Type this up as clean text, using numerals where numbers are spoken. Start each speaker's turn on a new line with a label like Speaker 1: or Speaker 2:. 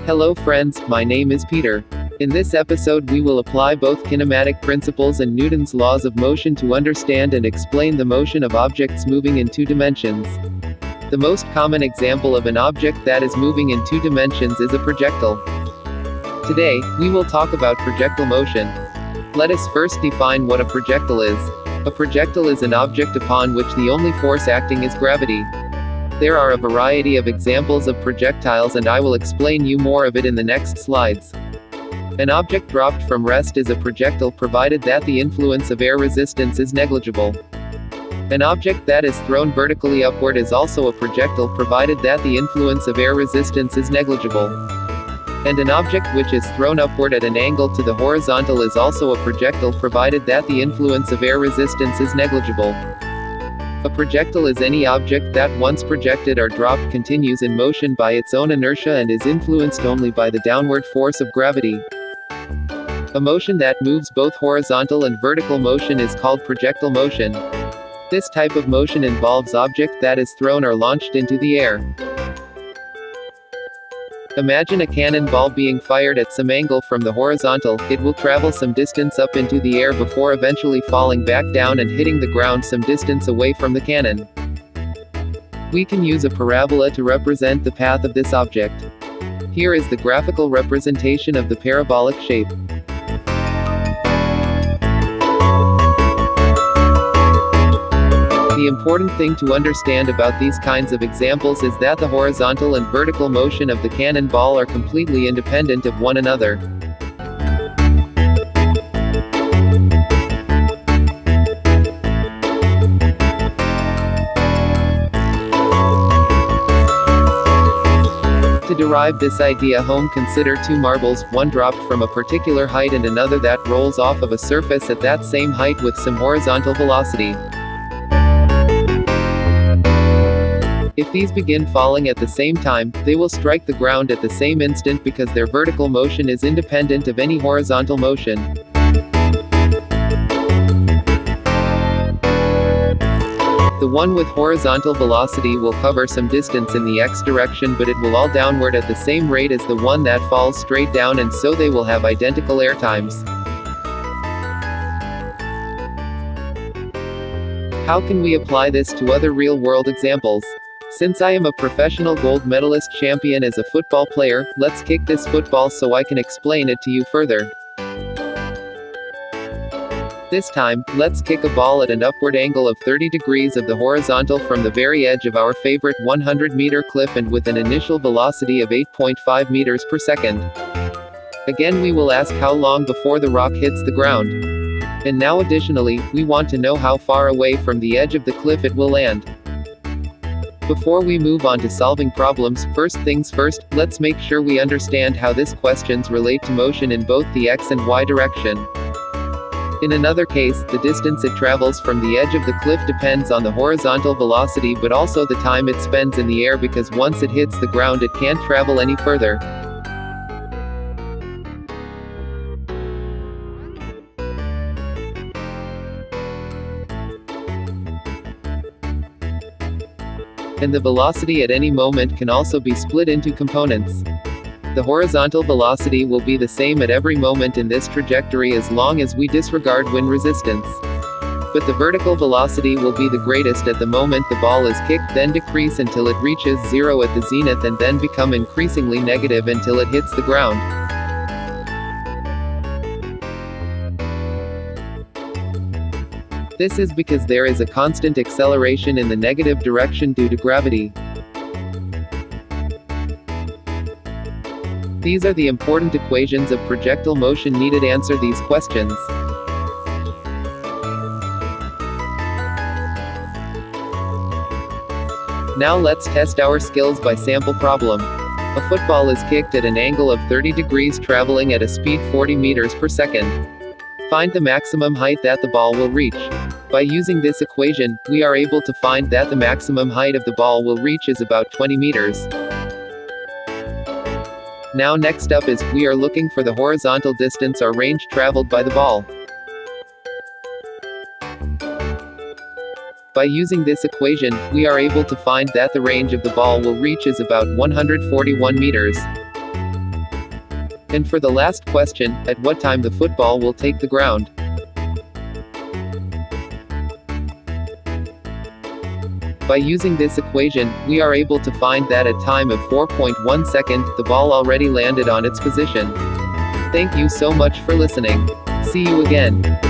Speaker 1: Hello friends, my name is Peter. In this episode we will apply both kinematic principles and Newton's laws of motion to understand and explain the motion of objects moving in two dimensions. The most common example of an object that is moving in two dimensions is a projectile. Today, we will talk about projectile motion. Let us first define what a projectile is. A projectile is an object upon which the only force acting is gravity. There are a variety of examples of projectiles and I will explain you more of it in the next slides. An object dropped from rest is a projectile provided that the influence of air resistance is negligible. An object that is thrown vertically upward is also a projectile provided that the influence of air resistance is negligible. And an object which is thrown upward at an angle to the horizontal is also a projectile provided that the influence of air resistance is negligible. A projectile is any object that once projected or dropped continues in motion by its own inertia and is influenced only by the downward force of gravity. A motion that moves both horizontal and vertical motion is called projectile motion. This type of motion involves object that is thrown or launched into the air. Imagine a cannonball being fired at some angle from the horizontal. It will travel some distance up into the air before eventually falling back down and hitting the ground some distance away from the cannon. We can use a parabola to represent the path of this object. Here is the graphical representation of the parabolic shape. The important thing to understand about these kinds of examples is that the horizontal and vertical motion of the cannonball are completely independent of one another. To derive this idea home, consider two marbles, one dropped from a particular height and another that rolls off of a surface at that same height with some horizontal velocity. If these begin falling at the same time, they will strike the ground at the same instant because their vertical motion is independent of any horizontal motion. The one with horizontal velocity will cover some distance in the x direction, but it will all downward at the same rate as the one that falls straight down, and so they will have identical air times. How can we apply this to other real-world examples? Since I am a professional gold medalist champion as a football player, let's kick this football so I can explain it to you further. This time, let's kick a ball at an upward angle of 30 degrees of the horizontal from the very edge of our favorite 100-meter cliff and with an initial velocity of 8.5 meters per second. Again, we will ask how long before the rock hits the ground. And now additionally, we want to know how far away from the edge of the cliff it will land. Before we move on to solving problems, first things first, let's make sure we understand how these questions relate to motion in both the x and y direction. In another case, the distance it travels from the edge of the cliff depends on the horizontal velocity but also the time it spends in the air, because once it hits the ground it can't travel any further. And the velocity at any moment can also be split into components. The horizontal velocity will be the same at every moment in this trajectory as long as we disregard wind resistance. But the vertical velocity will be the greatest at the moment the ball is kicked, then decrease until it reaches zero at the zenith, and then become increasingly negative until it hits the ground. This is because there is a constant acceleration in the negative direction due to gravity. These are the important equations of projectile motion needed to answer these questions. Now let's test our skills by sample problem. A football is kicked at an angle of 30 degrees traveling at a speed 40 meters per second. Find the maximum height that the ball will reach. By using this equation, we are able to find that the maximum height of the ball will reach is about 20 meters. Now next up is, we are looking for the horizontal distance or range traveled by the ball. By using this equation, we are able to find that the range of the ball will reach is about 141 meters. And for the last question, at what time the football will take the ground? By using this equation, we are able to find that at time of 4.1 second, the ball already landed on its position. Thank you so much for listening. See you again.